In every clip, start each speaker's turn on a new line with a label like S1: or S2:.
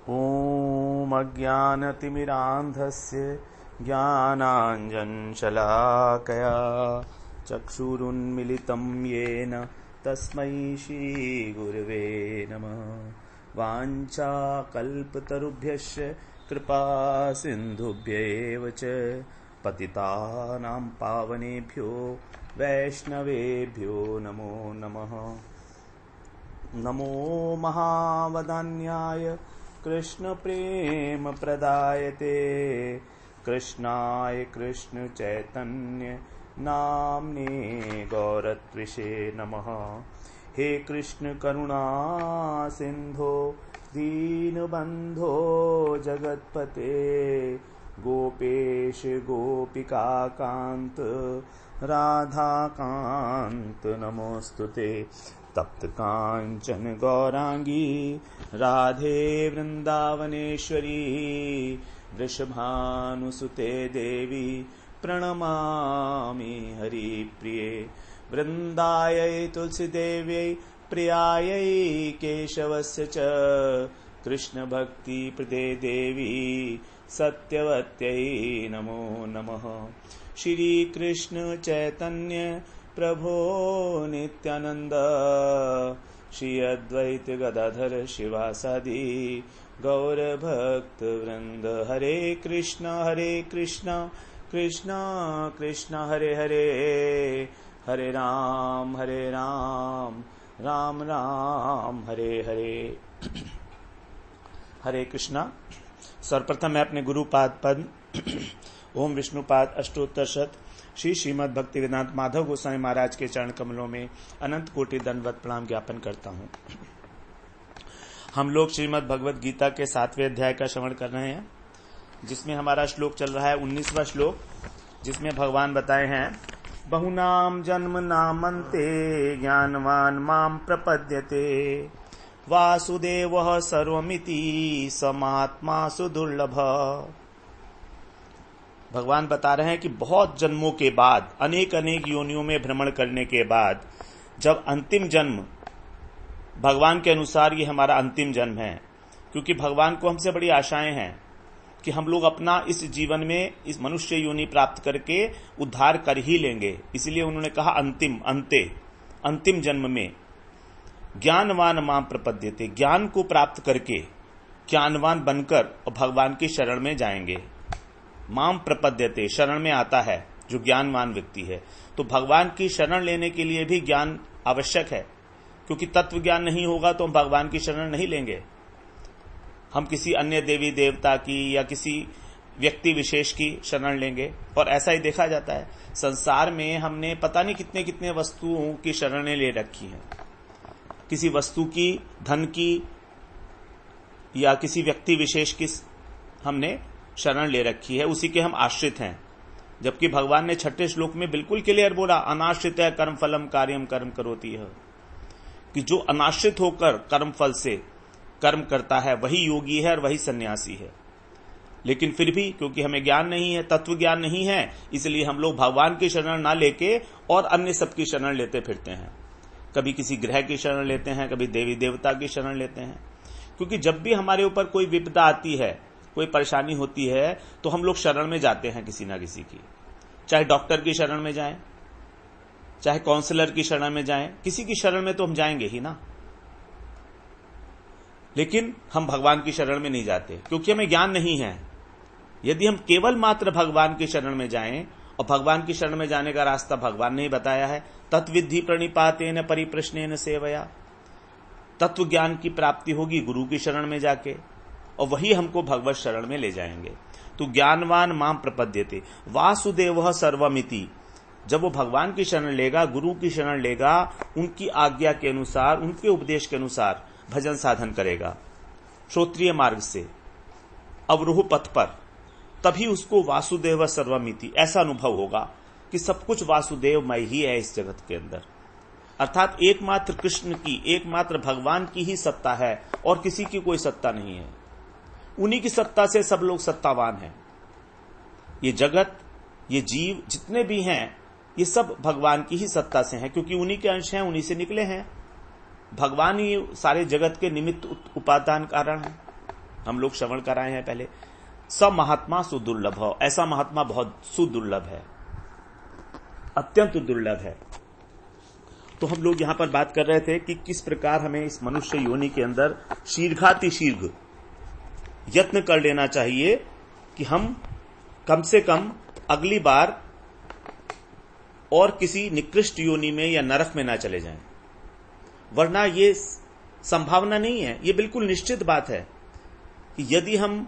S1: ॐ अज्ञानतिमिरान्धस्य ज्ञानाञ्जनशलाकया चक्षुरुन्मिलितं येन तस्मै श्रीगुरवे नमः। वाञ्छाकल्पतरुभ्यश्च कृपासिन्धुभ्यैव च पतितानां पावनेभ्यो वैष्णवेभ्यो नमो नमः। नमो महावदान्याय कृष्ण प्रेम प्रदायते कृष्णाय कृष्ण चैतन्य नाम्ने गौरत्विषे नमः। हे कृष्ण करुणा सिंधो दीनबंधो जगत्पते गोपेश गोपिकाकांत राधाकांत नमोस्तुते। तप्त कांचन गौरांगी राधे वृंदावनेश्वरी वृषभानुसुते देवी प्रणमामि हरिप्रिये। वृंदायै तुलसीदेव्यै प्रियायै केशवस्य च कृष्ण भक्ति प्रदे देवी सत्यवत्यै नमो नमः। श्री कृष्ण चैतन्य प्रभो नित्यानंद श्री अद्वैत गदाधर शिवासादि गौर भक्त वृंद। हरे कृष्ण कृष्ण कृष्ण हरे हरे, हरे राम राम राम हरे हरे। हरे कृष्णा। सर्वप्रथम मैं अपने गुरुपाद पद ओम विष्णुपाद अष्टोत्तर शत श्री श्रीमद् भक्ति वेदांत माधव गोस्वामी महाराज के चरण कमलों में अनंत कोटि दंडवत प्रणाम ज्ञापन करता हूँ। हम लोग श्रीमद् भगवत गीता के 7वें अध्याय का श्रवण कर रहे हैं, जिसमें हमारा श्लोक चल रहा है 19वां श्लोक, जिसमें भगवान बताए हैं बहुनाम जन्म नामन्ते ज्ञानवान माम प्रपद्यते वासुदेवः सर्वमिति समात्मा सुदुर्लभ। भगवान बता रहे हैं कि बहुत जन्मों के बाद, अनेक योनियों में भ्रमण करने के बाद, जब अंतिम जन्म भगवान के अनुसार ये हमारा अंतिम जन्म है, क्योंकि भगवान को हमसे बड़ी आशाएं हैं कि हम लोग अपना इस जीवन में इस मनुष्य योनि प्राप्त करके उद्धार कर ही लेंगे। इसलिए उन्होंने कहा अंतिम जन्म में ज्ञानवान माम प्रपद्यते, ज्ञान को प्राप्त करके ज्ञानवान बनकर और भगवान की शरण में जाएंगे। माम प्रपद्यते, शरण में आता है जो ज्ञानवान व्यक्ति है। तो भगवान की शरण लेने के लिए भी ज्ञान आवश्यक है, क्योंकि तत्व ज्ञान नहीं होगा तो हम भगवान की शरण नहीं लेंगे। हम किसी अन्य देवी देवता की या किसी व्यक्ति विशेष की शरण लेंगे। और ऐसा ही देखा जाता है, संसार में हमने पता नहीं कितने कितने वस्तुओं की शरणें ले रखी हैं। किसी वस्तु की, धन की या किसी व्यक्ति विशेष की हमने शरण ले रखी है, उसी के हम आश्रित हैं। जबकि भगवान ने 6ठे श्लोक में बिल्कुल क्लियर बोला, अनाश्रित है कर्म फलम कार्यम कर्म करोति है, कि जो अनाश्रित होकर कर्म फल से कर्म करता है वही योगी है और वही सन्यासी है। लेकिन फिर भी क्योंकि हमें ज्ञान नहीं है, तत्व ज्ञान नहीं है, इसलिए हम लोग भगवान की शरण ना लेके और अन्य सबकी शरण लेते फिरते हैं। कभी किसी ग्रह की शरण लेते हैं, कभी देवी देवता की शरण लेते हैं। क्योंकि जब भी हमारे ऊपर कोई विपदा आती है, कोई परेशानी होती है, तो हम लोग शरण में जाते हैं किसी ना किसी की। चाहे डॉक्टर की शरण में जाएं, चाहे काउंसलर की शरण में जाएं, किसी की शरण में तो हम जाएंगे ही ना। लेकिन हम भगवान की शरण में नहीं जाते, क्योंकि हमें ज्ञान नहीं है। यदि हम केवल मात्र भगवान की शरण में जाएं, और भगवान की शरण में जाने का रास्ता भगवान ने ही बताया है, तत्विद्धि प्रणिपातेन परिप्रश्नेन सेवया, तत्व ज्ञान की प्राप्ति होगी गुरु की शरण में जाके, और वही हमको भगवत शरण में ले जाएंगे। तो ज्ञानवान माम प्रपद्यते वासुदेवः सर्वमिति, जब वो भगवान की शरण लेगा, गुरु की शरण लेगा, उनकी आज्ञा के अनुसार, उनके उपदेश के अनुसार भजन साधन करेगा श्रोत्रिय मार्ग से, अवरोह पथ पर, तभी उसको वासुदेव सर्वमिति ऐसा अनुभव होगा कि सब कुछ वासुदेवमय ही है इस जगत के अंदर। अर्थात एकमात्र कृष्ण की, एकमात्र भगवान की ही सत्ता है और किसी की कोई सत्ता नहीं है। उन्हीं की सत्ता से सब लोग सत्तावान हैं। ये जगत, ये जीव जितने भी हैं, ये सब भगवान की ही सत्ता से हैं, क्योंकि उन्हीं के अंश हैं, उन्हीं से निकले हैं। भगवान ही सारे जगत के निमित्त उपादान कारण है। हम लोग श्रवण कराए हैं पहले। स महात्मा सुदुर्लभ, ऐसा महात्मा बहुत सुदुर्लभ है, अत्यंत दुर्लभ है। तो हम लोग यहां पर बात कर रहे थे कि किस प्रकार हमें इस मनुष्य योनि के अंदर शीघ्रातिशीघ्र यत्न कर लेना चाहिए कि हम कम से कम अगली बार और किसी निकृष्ट योनि में या नरक में ना चले जाएं। वरना ये संभावना नहीं है, ये बिल्कुल निश्चित बात है कि यदि हम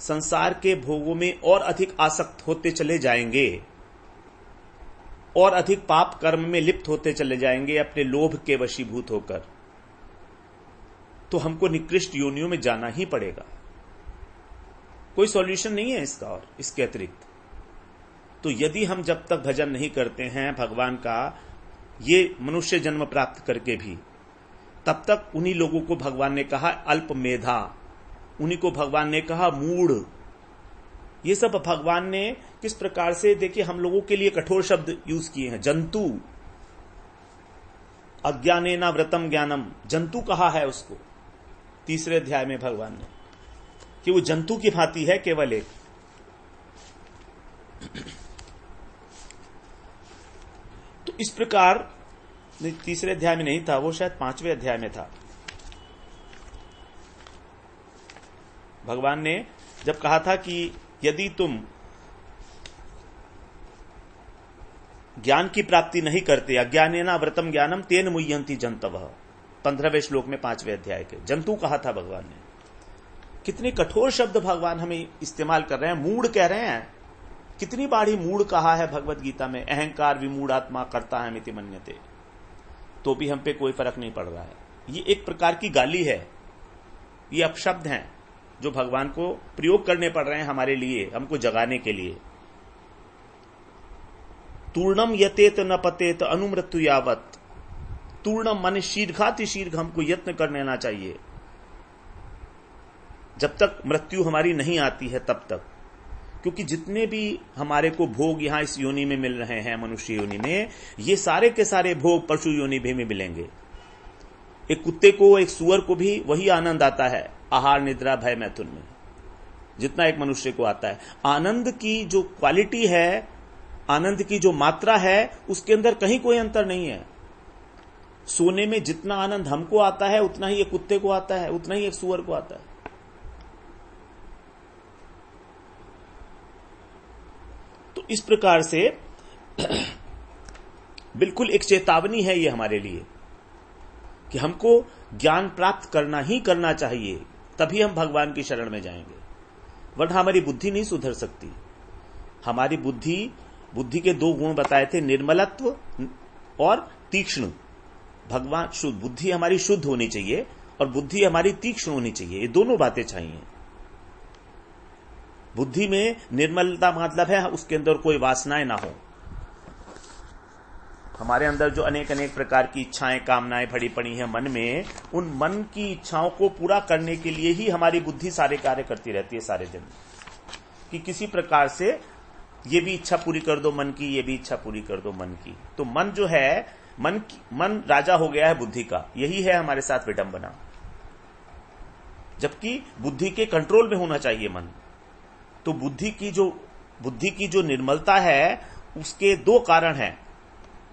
S1: संसार के भोगों में और अधिक आसक्त होते चले जाएंगे और अधिक पाप कर्म में लिप्त होते चले जाएंगे अपने लोभ के वशीभूत होकर, तो हमको निकृष्ट योनियों में जाना ही पड़ेगा। कोई सॉल्यूशन नहीं है इसका और इसके अतिरिक्त। तो यदि हम जब तक भजन नहीं करते हैं भगवान का, ये मनुष्य जन्म प्राप्त करके भी, तब तक उन्हीं लोगों को भगवान ने कहा अल्प मेधा, उन्हीं को भगवान ने कहा मूढ़। ये सब भगवान ने किस प्रकार से, देखिए, हम लोगों के लिए कठोर शब्द यूज किए हैं। जंतु, अज्ञानेना व्रतम ज्ञानम, जंतु कहा है उसको 3 अध्याय में भगवान ने, कि वो जंतु की भांति है केवल एक। तो इस प्रकार 3 अध्याय में नहीं था वो, शायद 5वें अध्याय में था। भगवान ने जब कहा था कि यदि तुम ज्ञान की प्राप्ति नहीं करते, अज्ञानेना व्रतम ज्ञानम तेन मुह्यन्ति जंतवः, 15वें श्लोक में 5वें अध्याय के, जंतु कहा था भगवान ने। कितने कठोर शब्द भगवान हमें इस्तेमाल कर रहे हैं, मूढ़ कह रहे हैं। कितनी बार ही मूढ़ कहा है भगवत गीता में, अहंकार विमूढ़ आत्मा करता है मिति मन्यते, तो भी हम पे कोई फर्क नहीं पड़ रहा है। ये एक प्रकार की गाली है, ये अपशब्द हैं जो भगवान को प्रयोग करने पड़ रहे हैं हमारे लिए, हमको जगाने के लिए। तूर्णम यतेत न पतेत अनुमृत्यु यावत, तूर्णम माने शीघ्रातिशीघ्र हमको यत्न कर लेना चाहिए जब तक मृत्यु हमारी नहीं आती है तब तक। क्योंकि जितने भी हमारे को भोग यहां इस योनि में मिल रहे हैं, मनुष्य योनि में, ये सारे के सारे भोग पशु योनि भी में मिलेंगे। एक कुत्ते को, एक सुअर को भी वही आनंद आता है आहार निद्रा भय मैथुन में, जितना एक मनुष्य को आता है। आनंद की जो क्वालिटी है, आनंद की जो मात्रा है, उसके अंदर कहीं कोई अंतर नहीं है। सोने में जितना आनंद हमको आता है उतना ही एक कुत्ते को आता है, उतना ही एक सुअर को आता है। तो इस प्रकार से बिल्कुल एक चेतावनी है ये हमारे लिए कि हमको ज्ञान प्राप्त करना ही करना चाहिए, तभी हम भगवान की शरण में जाएंगे। वरना हमारी बुद्धि नहीं सुधर सकती। हमारी बुद्धि के 2 गुण बताए थे, निर्मलत्व और तीक्ष्ण। भगवान शुद्ध, बुद्धि हमारी शुद्ध होनी चाहिए और बुद्धि हमारी तीक्ष्ण होनी चाहिए, ये दोनों बातें चाहिए। बुद्धि में निर्मलता मतलब है उसके अंदर कोई वासनाएं ना हो। हमारे अंदर जो अनेक अनेक प्रकार की इच्छाएं कामनाएं भरी पड़ी हैं मन में, उन मन की इच्छाओं को पूरा करने के लिए ही हमारी बुद्धि सारे कार्य करती रहती है सारे दिन, कि किसी प्रकार से ये भी इच्छा पूरी कर दो मन की, ये भी इच्छा पूरी कर दो मन की। तो मन जो है, मन राजा हो गया है बुद्धि का। यही है हमारे साथ विडंबना, जबकि बुद्धि के कंट्रोल में होना चाहिए मन। तो बुद्धि की जो निर्मलता है, उसके 2 कारण हैं,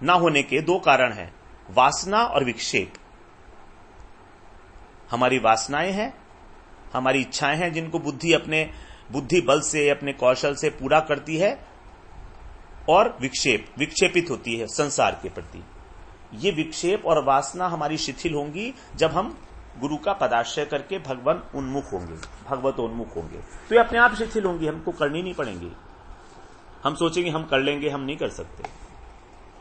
S1: ना होने के 2 कारण हैं, वासना और विक्षेप। हमारी वासनाएं हैं, हमारी इच्छाएं हैं जिनको बुद्धि अपने बुद्धि बल से, अपने कौशल से पूरा करती है, और विक्षेपित होती है संसार के प्रति। ये विक्षेप और वासना हमारी शिथिल होंगी जब हम गुरु का पदाश्रय करके भगवान उन्मुख होंगे, भगवत उन्मुख होंगे। तो ये अपने आप शिथिल होंगी, हमको करनी नहीं पड़ेंगी। हम सोचेंगे हम कर लेंगे, हम नहीं कर सकते।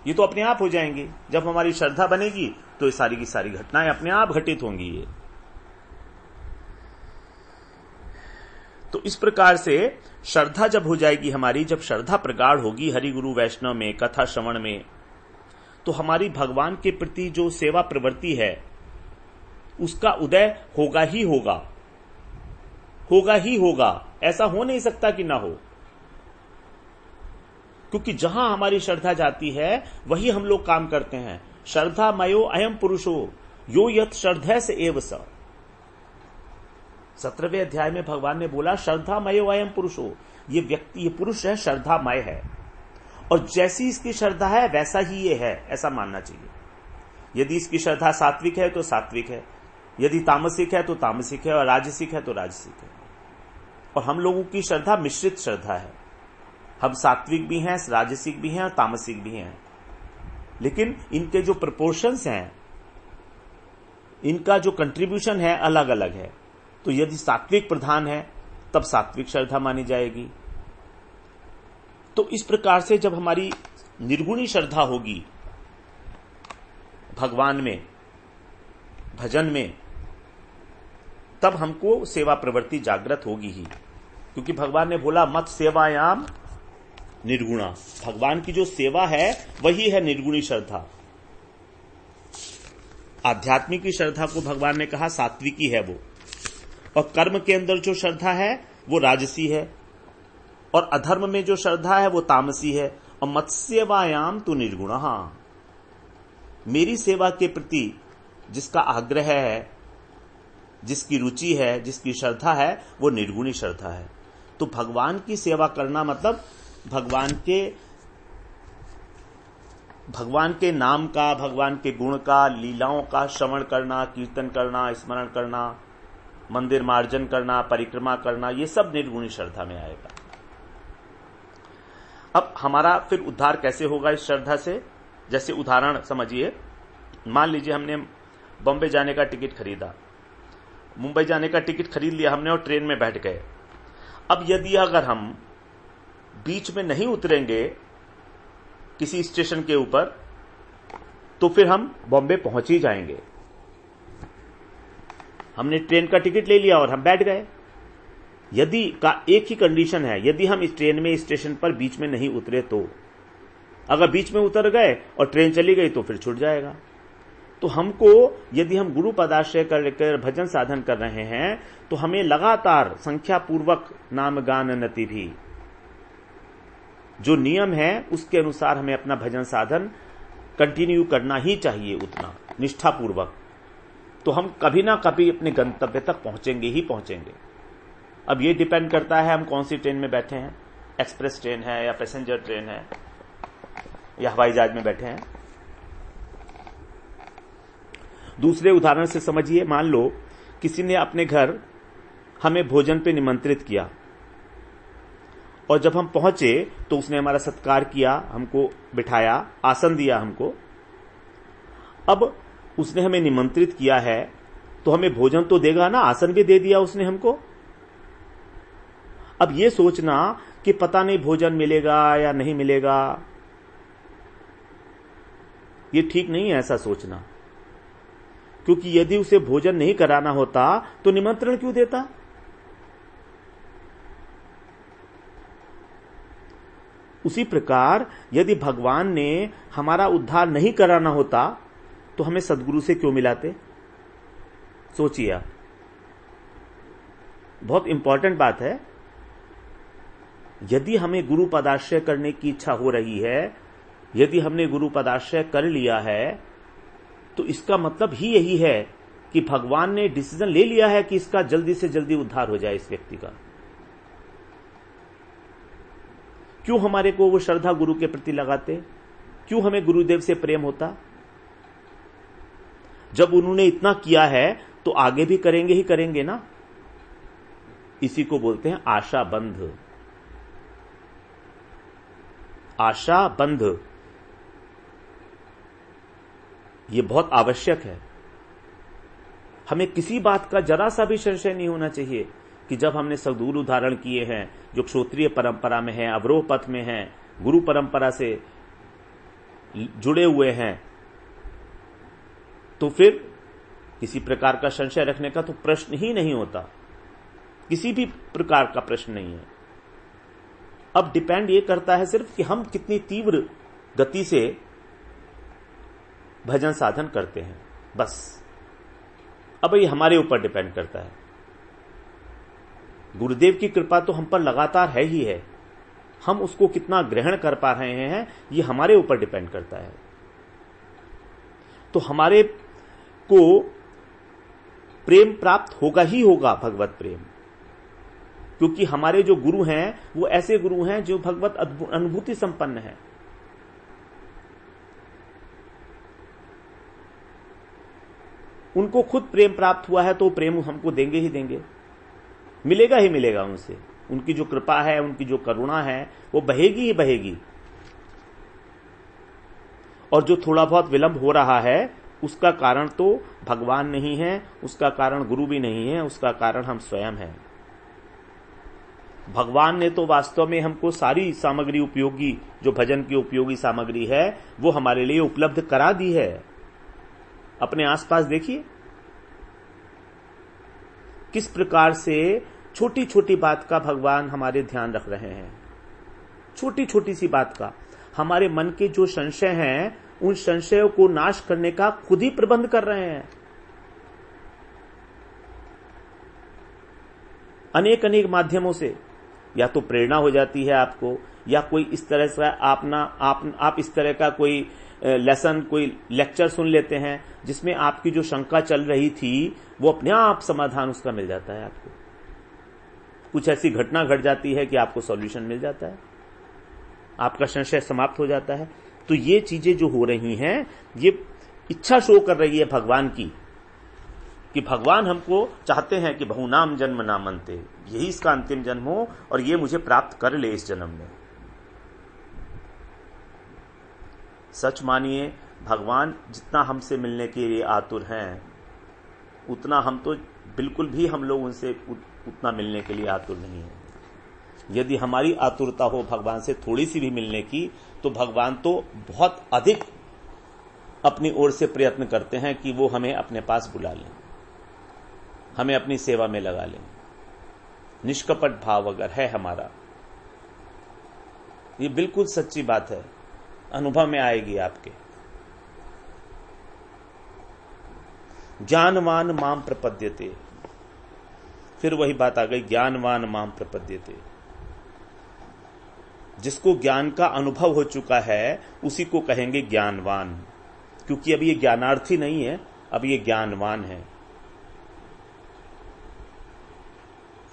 S1: ये तो अपने आप हो जाएंगे। जब हमारी श्रद्धा बनेगी तो ये सारी की सारी घटनाएं अपने आप घटित होंगी। ये तो इस प्रकार से श्रद्धा जब हो जाएगी हमारी, जब श्रद्धा प्रगाढ़ होगी हरि गुरु वैष्णव में, कथा श्रवण में, तो हमारी भगवान के प्रति जो सेवा प्रवृत्ति है उसका उदय होगा ही होगा, होगा ही होगा। ऐसा हो नहीं सकता कि ना हो, क्योंकि जहां हमारी श्रद्धा जाती है वही हम लोग काम करते हैं। श्रद्धा मयो अयम पुरुषो यो यत श्रद्धे से एव स। 17वें अध्याय में भगवान ने बोला श्रद्धामय अयम पुरुषो, ये व्यक्ति, ये पुरुष है, श्रद्धामय है, और जैसी इसकी श्रद्धा है वैसा ही ये है, ऐसा मानना चाहिए। यदि इसकी श्रद्धा सात्विक है तो सात्विक है, यदि तामसिक है तो तामसिक है, और राजसिक है तो राजसिक है। और हम लोगों की श्रद्धा मिश्रित श्रद्धा है, हम सात्विक भी हैं, राजसिक भी हैं और तामसिक भी हैं, लेकिन इनके जो प्रपोर्शंस हैं, इनका जो कंट्रीब्यूशन है अलग अलग है। तो यदि सात्विक प्रधान है तब सात्विक श्रद्धा मानी जाएगी। तो इस प्रकार से जब हमारी निर्गुणी श्रद्धा होगी भगवान में, भजन में, तब हमको सेवा प्रवृत्ति जागृत होगी ही, क्योंकि भगवान ने बोला मत सेवायाम निर्गुणा। भगवान की जो सेवा है वही है निर्गुणी श्रद्धा। आध्यात्मिक की श्रद्धा को भगवान ने कहा सात्विकी है वो, और कर्म के अंदर जो श्रद्धा है वो राजसी है, और अधर्म में जो श्रद्धा है वो तामसी है। और मत्स्यवायाम तो निर्गुण, मेरी सेवा के प्रति जिसका आग्रह है, जिसकी रुचि है, जिसकी श्रद्धा है, वो निर्गुणी श्रद्धा है। तो भगवान की सेवा करना मतलब भगवान के नाम का, भगवान के गुण का, लीलाओं का श्रवण करना, कीर्तन करना, स्मरण करना, मंदिर मार्जन करना, परिक्रमा करना, ये सब निर्गुणी श्रद्धा में आएगा। अब हमारा फिर उद्धार कैसे होगा इस श्रद्धा से? जैसे उदाहरण समझिए, मान लीजिए हमने बॉम्बे जाने का टिकट खरीदा, मुंबई जाने का टिकट खरीद लिया हमने और ट्रेन में बैठ गए। अब यदि अगर हम बीच में नहीं उतरेंगे किसी स्टेशन के ऊपर, तो फिर हम बॉम्बे पहुंच ही जाएंगे। हमने ट्रेन का टिकट ले लिया और हम बैठ गए। यदि का एक ही कंडीशन है, यदि हम इस ट्रेन में स्टेशन पर बीच में नहीं उतरे तो, अगर बीच में उतर गए और ट्रेन चली गई तो फिर छूट जाएगा। तो हमको, यदि हम गुरु पदाश्रय कर भजन साधन कर रहे हैं, तो हमें लगातार संख्या पूर्वक नाम गान नति भी, जो नियम है उसके अनुसार हमें अपना भजन साधन कंटिन्यू करना ही चाहिए, उतना निष्ठापूर्वक। तो हम कभी ना कभी अपने गंतव्य तक पहुंचेंगे ही पहुंचेंगे। अब ये डिपेंड करता है हम कौन सी ट्रेन में बैठे हैं, एक्सप्रेस ट्रेन है या पैसेंजर ट्रेन है या हवाई जहाज में बैठे हैं। दूसरे उदाहरण से समझिए, मान लो किसी ने अपने घर हमें भोजन पे निमंत्रित किया, और जब हम पहुंचे तो उसने हमारा सत्कार किया, हमको बिठाया, आसन दिया हमको। अब उसने हमें निमंत्रित किया है तो हमें भोजन तो देगा ना, आसन भी दे दिया उसने हमको। अब ये सोचना कि पता नहीं भोजन मिलेगा या नहीं मिलेगा, ये ठीक नहीं है ऐसा सोचना, क्योंकि यदि उसे भोजन नहीं कराना होता तो निमंत्रण क्यों देता? उसी प्रकार यदि भगवान ने हमारा उद्धार नहीं कराना होता तो हमें सद्गुरु से क्यों मिलाते? सोचिए आप, बहुत इंपॉर्टेंट बात है। यदि हमें गुरु पदाश्रय करने की इच्छा हो रही है, यदि हमने गुरु पदाश्रय कर लिया है, तो इसका मतलब ही यही है कि भगवान ने डिसीजन ले लिया है कि इसका जल्दी से जल्दी उद्धार हो जाए इस व्यक्ति का। क्यों हमारे को वो श्रद्धा गुरु के प्रति लगाते? क्यों हमें गुरुदेव से प्रेम होता? जब उन्होंने इतना किया है तो आगे भी करेंगे ही करेंगे ना। इसी को बोलते हैं आशा बंध। आशा बंध ये बहुत आवश्यक है। हमें किसी बात का जरा सा भी संशय नहीं होना चाहिए कि जब हमने सद्गुरु धारण किए हैं, जो क्षत्रिय परंपरा में है, अवरोह पथ में है, गुरु परंपरा से जुड़े हुए हैं, तो फिर किसी प्रकार का संशय रखने का तो प्रश्न ही नहीं होता, किसी भी प्रकार का प्रश्न नहीं है। अब डिपेंड ये करता है सिर्फ कि हम कितनी तीव्र गति से भजन साधन करते हैं, बस। अब ये हमारे ऊपर डिपेंड करता है। गुरुदेव की कृपा तो हम पर लगातार है ही है, हम उसको कितना ग्रहण कर पा रहे हैं ये हमारे ऊपर डिपेंड करता है। तो हमारे को प्रेम प्राप्त होगा ही होगा, भगवत प्रेम। क्योंकि हमारे जो गुरु हैं वो ऐसे गुरु हैं जो भगवत अनुभूति संपन्न है। उनको खुद प्रेम प्राप्त हुआ है तो प्रेम हमको देंगे ही देंगे, मिलेगा ही मिलेगा उनसे। उनकी जो कृपा है, उनकी जो करुणा है, वो बहेगी ही बहेगी। और जो थोड़ा बहुत विलंब हो रहा है उसका कारण तो भगवान नहीं है, उसका कारण गुरु भी नहीं है, उसका कारण हम स्वयं हैं। भगवान ने तो वास्तव में हमको सारी सामग्री उपयोगी, जो भजन की उपयोगी सामग्री है, वो हमारे लिए उपलब्ध करा दी है। अपने आसपास देखिए किस प्रकार से छोटी छोटी बात का भगवान हमारे ध्यान रख रहे हैं। छोटी छोटी सी बात का हमारे मन के जो संशय हैं, उन संशयों को नाश करने का खुद ही प्रबंध कर रहे हैं। अनेक अनेक माध्यमों से या तो प्रेरणा हो जाती है आपको, या कोई इस तरह से आप इस तरह का कोई लेसन, कोई लेक्चर सुन लेते हैं जिसमें आपकी जो शंका चल रही थी वो अपने आप समाधान उसका मिल जाता है। आपको कुछ ऐसी घटना घट जाती है कि आपको सॉल्यूशन मिल जाता है, आपका संशय समाप्त हो जाता है। तो ये चीजें जो हो रही हैं, ये इच्छा शो कर रही है भगवान की, कि भगवान हमको चाहते हैं कि बहुनाम जन्म ना मनते, यही इसका अंतिम जन्म हो और ये मुझे प्राप्त कर ले इस जन्म में। सच मानिए, भगवान जितना हमसे मिलने के लिए आतुर हैं, उतना हम तो बिल्कुल भी हम लोग उनसे उतना मिलने के लिए आतुर नहीं है। यदि हमारी आतुरता हो भगवान से थोड़ी सी भी मिलने की, तो भगवान तो बहुत अधिक अपनी ओर से प्रयत्न करते हैं कि वो हमें अपने पास बुला लें, हमें अपनी सेवा में लगा लें। निष्कपट भाव अगर है हमारा, ये बिल्कुल सच्ची बात है, अनुभव में आएगी आपके। ज्ञानवान माम प्रपद्यते, फिर वही बात आ गई, ज्ञानवान माम प्रपद्यते। जिसको ज्ञान का अनुभव हो चुका है उसी को कहेंगे ज्ञानवान, क्योंकि अब ये ज्ञानार्थी नहीं है, अब ये ज्ञानवान है।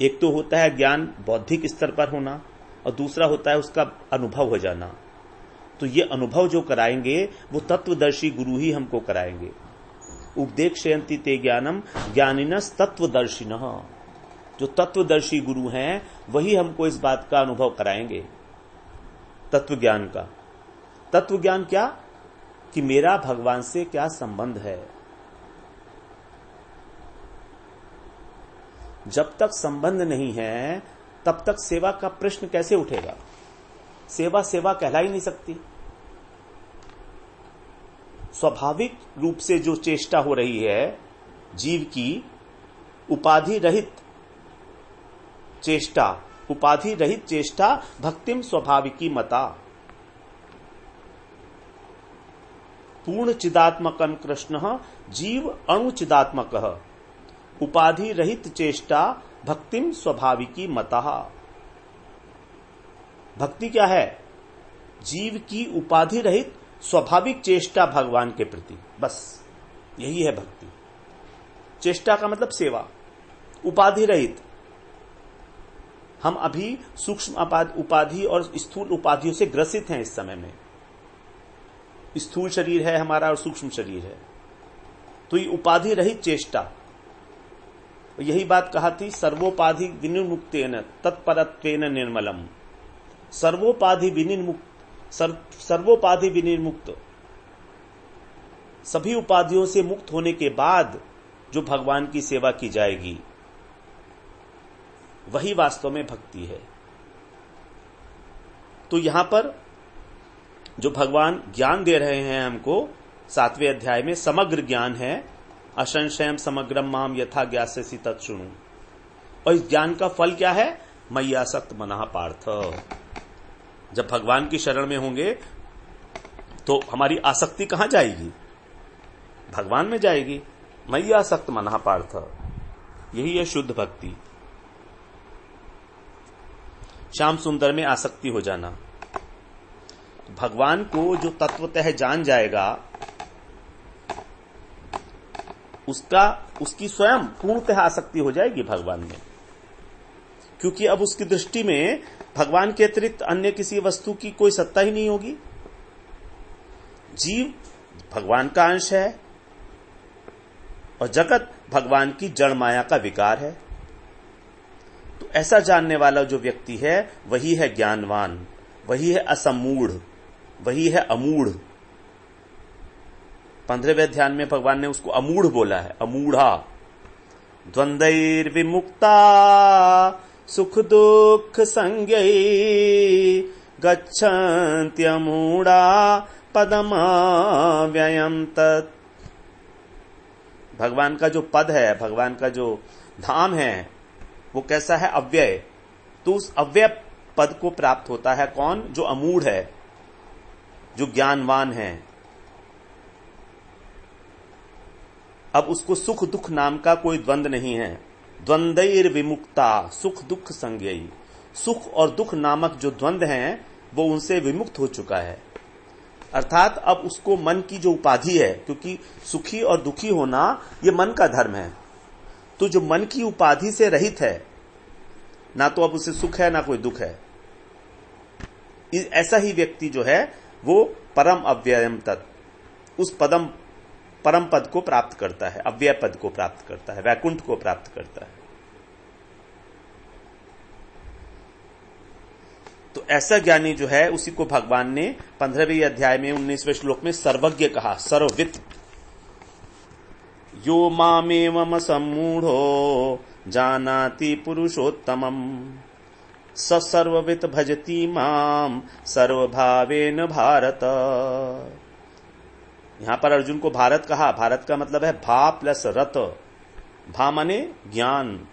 S1: एक तो होता है ज्ञान बौद्धिक स्तर पर होना, और दूसरा होता है उसका अनुभव हो जाना। तो ये अनुभव जो कराएंगे वो तत्वदर्शी गुरु ही हमको कराएंगे। उपदेक्षयन्ति ते ज्ञानम ज्ञानिनस् तत्वदर्शिनः। जो तत्वदर्शी गुरु हैं वही हमको इस बात का अनुभव कराएंगे, तत्व ज्ञान का। तत्व ज्ञान क्या? कि मेरा भगवान से क्या संबंध है। जब तक संबंध नहीं है तब तक सेवा का प्रश्न कैसे उठेगा? सेवा सेवा कहला ही नहीं सकती। स्वाभाविक रूप से जो चेष्टा हो रही है जीव की, उपाधि रहित चेष्टा, उपाधि रहित चेष्टा भक्तिम स्वाभाविकी मता। पूर्ण चिदात्मकं कृष्ण जीव अणु चिदात्मकः, उपाधि रहित चेष्टा भक्तिम स्वाभाविकी मता। भक्ति क्या है? जीव की उपाधि रहित स्वाभाविक चेष्टा भगवान के प्रति, बस यही है भक्ति। चेष्टा का मतलब सेवा, उपाधि रहित। हम अभी सूक्ष्म उपाधि और स्थूल उपाधियों से ग्रसित हैं इस समय में। स्थूल शरीर है हमारा और सूक्ष्म शरीर है, तो ये उपाधि रहित चेष्टा। यही बात कहा थी, सर्वोपाधि विनिर्मुक्तेन तत्परत्वेन निर्मलम। सर्वोपाधि विनिर्मुक्त, सभी उपाधियों से मुक्त होने के बाद जो भगवान की सेवा की जाएगी वही वास्तव में भक्ति है। तो यहां पर जो भगवान ज्ञान दे रहे हैं हमको 7वें अध्याय में, समग्र ज्ञान है। असंशयम समग्रम माम यथा ज्ञास्यसि तत्शृणु। और इस ज्ञान का फल क्या है? मय्यासक्त मनः पार्थ। जब भगवान की शरण में होंगे तो हमारी आसक्ति कहां जाएगी? भगवान में जाएगी। मय्यासक्त मनः पार्थ, यही है शुद्ध भक्ति। श्याम सुंदर में आसक्ति हो जाना। भगवान को जो तत्वतः जान जाएगा उसका उसकी स्वयं पूर्णतः आसक्ति हो जाएगी भगवान में, क्योंकि अब उसकी दृष्टि में भगवान के अतिरिक्त अन्य किसी वस्तु की कोई सत्ता ही नहीं होगी। जीव भगवान का अंश है और जगत भगवान की जड़ माया का विकार है। तो ऐसा जानने वाला जो व्यक्ति है वही है ज्ञानवान, वही है असमूढ़, वही है अमूढ़। 15वें ध्यान में भगवान ने उसको अमूढ़ बोला है, अमूढ़ा। द्वंद्वैर विमुक्ता सुख दुख संज्ञै गच्छन्त्यमूढ़ा पदमव्ययम् तत्। भगवान का जो पद है, भगवान का जो धाम है, वो कैसा है? अव्यय। तो उस अव्यय पद को प्राप्त होता है कौन? जो अमूढ़ है, जो ज्ञानवान है। अब उसको सुख दुख नाम का कोई द्वंद्व नहीं है। द्वंद्वैर विमुक्ता सुख दुख संज्ञै। सुख और दुख नामक जो द्वंद्व हैं वो उनसे विमुक्त हो चुका है। अर्थात अब उसको मन की जो उपाधि है, क्योंकि सुखी और दुखी होना ये मन का धर्म है, तो जो मन की उपाधि से रहित है, ना तो अब उसे सुख है ना कोई दुख है, ऐसा ही व्यक्ति जो है वो परम अव्ययम तत्, उस परम पद को प्राप्त करता है, अव्यय पद को प्राप्त करता है, वैकुंठ को प्राप्त करता है। तो ऐसा ज्ञानी जो है उसी को भगवान ने 15वें अध्याय में 19वें श्लोक में सर्वज्ञ कहा, सर्ववित्। यो मामेवम सम्मूढ़ो जानाति पुरुषोत्तमम् स सर्ववित् भजति माम सर्वभावेन भारत। यहां पर अर्जुन को भारत कहा। भारत का मतलब है भा प्लस रत। भा माने ज्ञान,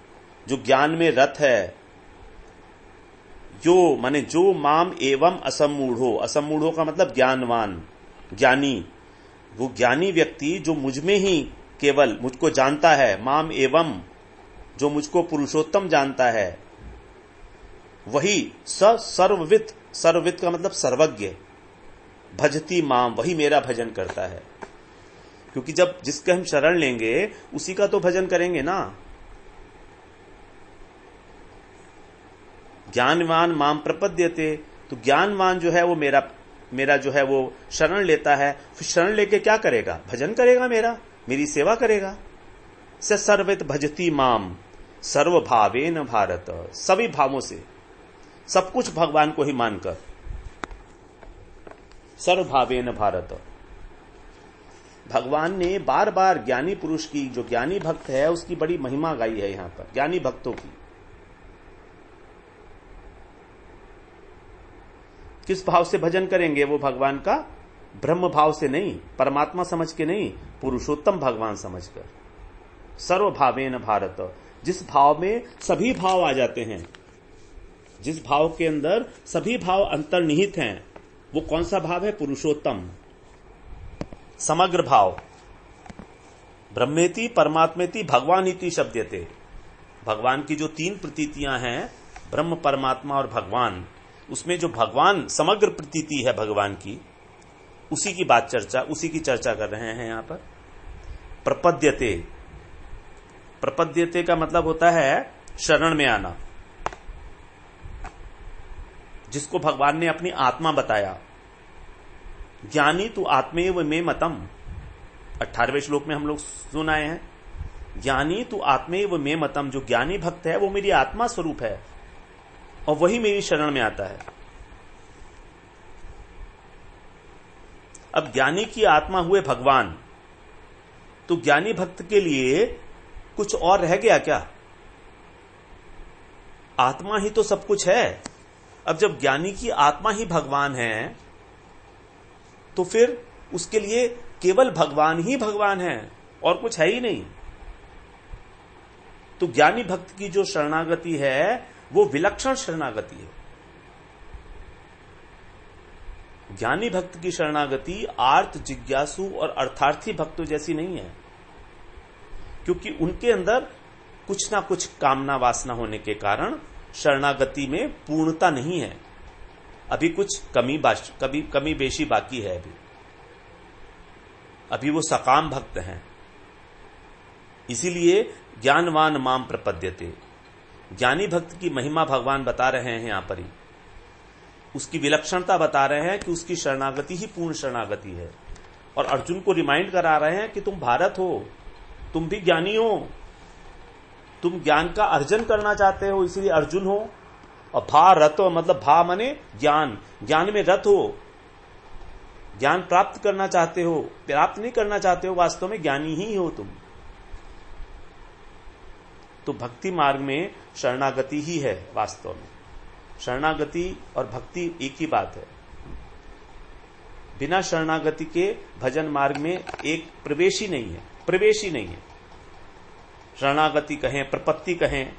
S1: जो ज्ञान में रत है। यो माने जो, माम एवं असम्मूढ़ो। असम्मूढ़ो का मतलब ज्ञानवान, ज्ञानी। वो ज्ञानी व्यक्ति जो मुझ में ही केवल मुझको जानता है, माम एवं, जो मुझको पुरुषोत्तम जानता है, वही स सर्ववित्। सर्ववित् का मतलब सर्वज्ञ। भजती माम, वही मेरा भजन करता है। क्योंकि जब जिसके हम शरण लेंगे उसी का तो भजन करेंगे ना। ज्ञानवान माम प्रपद्यते, तो ज्ञानवान जो है वो मेरा जो है वो शरण लेता है। फिर शरण लेके क्या करेगा? भजन करेगा, मेरी सेवा करेगा। स सर्ववित् भजती माम सर्वभावेन भारत। सभी भावों से, सब कुछ भगवान को ही मानकर। सर्वभावेन भारत। भगवान ने बार बार ज्ञानी पुरुष की, जो ज्ञानी भक्त है उसकी बड़ी महिमा गाई है यहां पर, ज्ञानी भक्तों की। किस भाव से भजन करेंगे वो भगवान का? ब्रह्म भाव से नहीं, परमात्मा समझ के नहीं, पुरुषोत्तम भगवान समझकर। सर्वभावेन भारत। जिस भाव में सभी भाव आ जाते हैं, जिस भाव के अंदर सभी भाव अंतर्निहित हैं, वो कौन सा भाव है? पुरुषोत्तम, समग्र भाव। ब्रह्मेति परमात्मेति भगवानीति शब्दते। भगवान की जो 3 प्रतीतियां हैं, ब्रह्म, परमात्मा और भगवान, उसमें जो भगवान समग्र प्रतीति है भगवान की, उसी की चर्चा कर रहे हैं यहां पर। प्रपद्यते। प्रपद्यते का मतलब होता है शरण में आना। जिसको भगवान ने अपनी आत्मा बताया। ज्ञानी तु आत्मेव में मतम, 18वें श्लोक में हम लोग सुन आए हैं। ज्ञानी तु आत्मेव में मतम, जो ज्ञानी भक्त है वो मेरी आत्मा स्वरूप है और वही मेरी शरण में आता है। अब ज्ञानी की आत्मा हुए भगवान, तो ज्ञानी भक्त के लिए कुछ और रह गया क्या? आत्मा ही तो सब कुछ है। अब जब ज्ञानी की आत्मा ही भगवान है, तो फिर उसके लिए केवल भगवान ही भगवान है और कुछ है ही नहीं। तो ज्ञानी भक्त की जो शरणागति है वो विलक्षण शरणागति है। ज्ञानी भक्त की शरणागति आर्त, जिज्ञासु और अर्थार्थी भक्तों जैसी नहीं है, क्योंकि उनके अंदर कुछ ना कुछ कामना वासना होने के कारण शरणागति में पूर्णता नहीं है। अभी कुछ कमी बेशी बाकी है। अभी वो सकाम भक्त हैं। इसीलिए ज्ञानवान माम प्रपद्यते, ज्ञानी भक्त की महिमा भगवान बता रहे हैं यहां पर ही, उसकी विलक्षणता बता रहे हैं कि उसकी शरणागति ही पूर्ण शरणागति है। और अर्जुन को रिमाइंड करा रहे हैं कि तुम भारत हो, तुम भी ज्ञानी हो, तुम ज्ञान का अर्जन करना चाहते हो, इसीलिए अर्जुन हो। और भा रत मतलब भा माने ज्ञान, ज्ञान में रत हो, ज्ञान प्राप्त करना चाहते हो, प्राप्त नहीं करना चाहते हो, वास्तव में ज्ञानी ही हो तुम। तो भक्ति मार्ग में शरणागति ही है वास्तव में। शरणागति और भक्ति एक ही बात है। बिना शरणागति के भजन मार्ग में एक प्रवेश ही नहीं है, प्रवेश ही नहीं है। शरणागति कहें, प्रपत्ति कहें,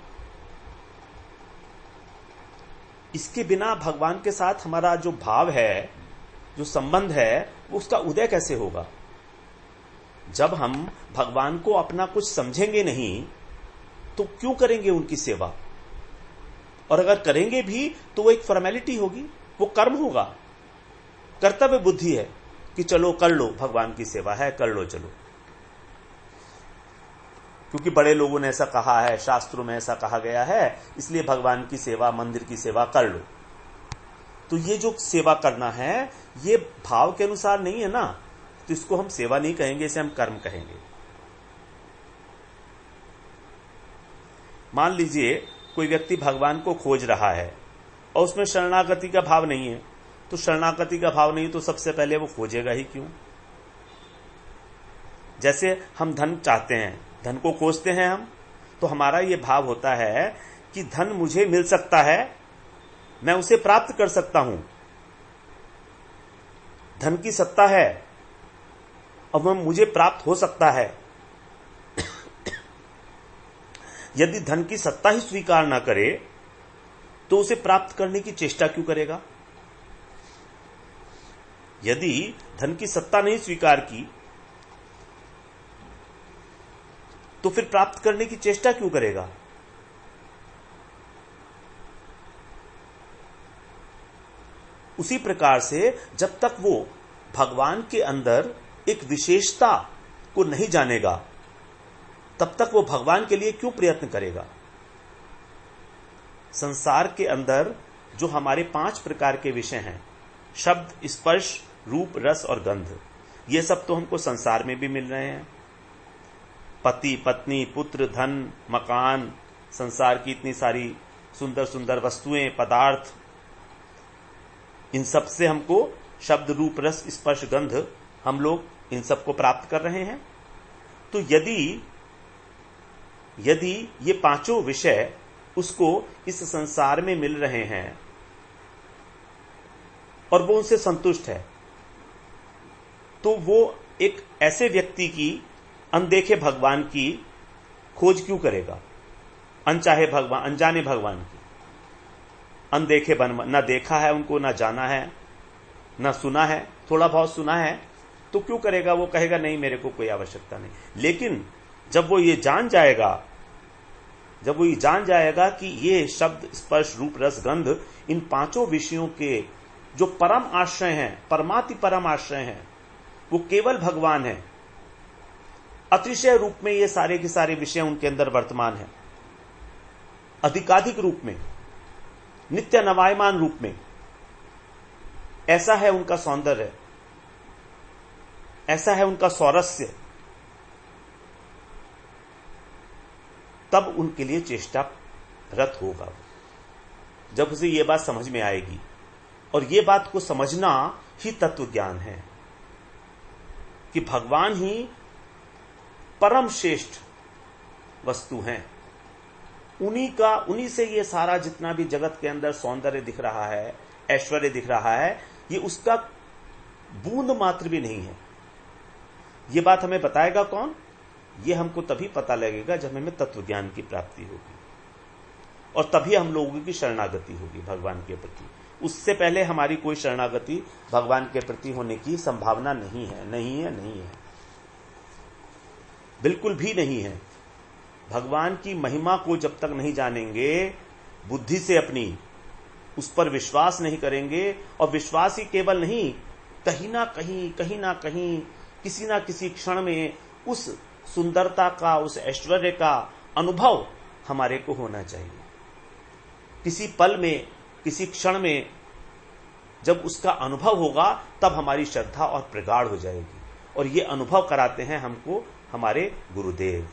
S1: इसके बिना भगवान के साथ हमारा जो भाव है, जो संबंध है, उसका उदय कैसे होगा? जब हम भगवान को अपना कुछ समझेंगे नहीं तो क्यों करेंगे उनकी सेवा? और अगर करेंगे भी तो वो एक फॉर्मेलिटी होगी, वो कर्म होगा, कर्तव्य बुद्धि है कि चलो कर लो, भगवान की सेवा है, कर लो चलो, क्योंकि बड़े लोगों ने ऐसा कहा है, शास्त्रों में ऐसा कहा गया है, इसलिए भगवान की सेवा, मंदिर की सेवा कर लो। तो ये जो सेवा करना है ये भाव के अनुसार नहीं है ना, तो इसको हम सेवा नहीं कहेंगे, इसे हम कर्म कहेंगे। मान लीजिए कोई व्यक्ति भगवान को खोज रहा है और उसमें शरणागति का भाव नहीं है, तो शरणागति का भाव नहीं तो सबसे पहले वो खोजेगा ही क्यों? जैसे हम धन चाहते हैं, धन को खोजते हैं हम, तो हमारा ये भाव होता है कि धन मुझे मिल सकता है, मैं उसे प्राप्त कर सकता हूं, धन की सत्ता है और वह मुझे प्राप्त हो सकता है। यदि धन की सत्ता ही स्वीकार ना करे तो उसे प्राप्त करने की चेष्टा क्यों करेगा? यदि धन की सत्ता नहीं स्वीकार की तो फिर प्राप्त करने की चेष्टा क्यों करेगा? उसी प्रकार से जब तक वो भगवान के अंदर एक विशेषता को नहीं जानेगा तब तक वो भगवान के लिए क्यों प्रयत्न करेगा? संसार के अंदर जो हमारे 5 प्रकार के विषय हैं, शब्द, स्पर्श, रूप, रस और गंध, ये सब तो हमको संसार में भी मिल रहे हैं। पति, पत्नी, पुत्र, धन, मकान, संसार की इतनी सारी सुंदर सुंदर वस्तुएं, पदार्थ, इन सब से हमको शब्द, रूप, रस, स्पर्श, गंध, हम लोग इन सब को प्राप्त कर रहे हैं। तो यदि ये 5 विषय उसको इस संसार में मिल रहे हैं और वो उनसे संतुष्ट है, तो वो एक ऐसे व्यक्ति की अनदेखे भगवान की खोज क्यों करेगा? अनचाहे भगवान, अनजाने भगवान की, अनदेखे न देखा है उनको, न जाना है, न सुना है, थोड़ा बहुत सुना है, तो क्यों करेगा? वो कहेगा नहीं, मेरे को कोई आवश्यकता नहीं। लेकिन जब वो ये जान जाएगा कि ये शब्द, स्पर्श, रूप, रस, गंध, इन 5 विषयों के जो परम आश्रय हैं, परमाति परम आश्रय हैं, वो केवल भगवान है, अतिशय रूप में ये सारे के सारे विषय उनके अंदर वर्तमान है, अधिकाधिक रूप में, नित्य नवायमान रूप में, ऐसा है उनका सौंदर्य, ऐसा है उनका सौरस्य, तब उनके लिए चेष्टा रत होगा। जब उसे ये बात समझ में आएगी, और ये बात को समझना ही तत्व ज्ञान है कि भगवान ही परम श्रेष्ठ वस्तु हैं। उन्हीं से ये सारा जितना भी जगत के अंदर सौंदर्य दिख रहा है, ऐश्वर्य दिख रहा है, ये उसका बूंद मात्र भी नहीं है। ये बात हमें बताएगा कौन? ये हमको तभी पता लगेगा जब हमें तत्व ज्ञान की प्राप्ति होगी, और तभी हम लोगों की शरणागति होगी भगवान के प्रति। उससे पहले हमारी कोई शरणागति भगवान के प्रति होने की संभावना नहीं है, बिल्कुल भी नहीं है। भगवान की महिमा को जब तक नहीं जानेंगे, बुद्धि से अपनी उस पर विश्वास नहीं करेंगे, और विश्वास ही केवल नहीं, कहीं ना कहीं किसी ना किसी क्षण में उस सुंदरता का, उस ऐश्वर्य का अनुभव हमारे को होना चाहिए। किसी पल में, किसी क्षण में जब उसका अनुभव होगा तब हमारी श्रद्धा और प्रगाढ़ हो जाएगी। और ये अनुभव कराते हैं हमको हमारे गुरुदेव।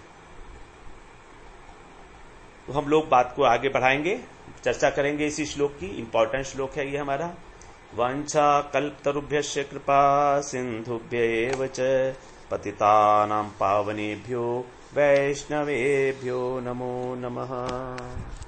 S1: तो हम लोग बात को आगे बढ़ाएंगे, चर्चा करेंगे इसी श्लोक की। इंपॉर्टेंट श्लोक है ये हमारा। वांछा कल्पतरुभ्यश्च कृपा सिंधुभ्य एव च पतितानां पावनेभ्यो वैष्णवेभ्यो नमो नमः।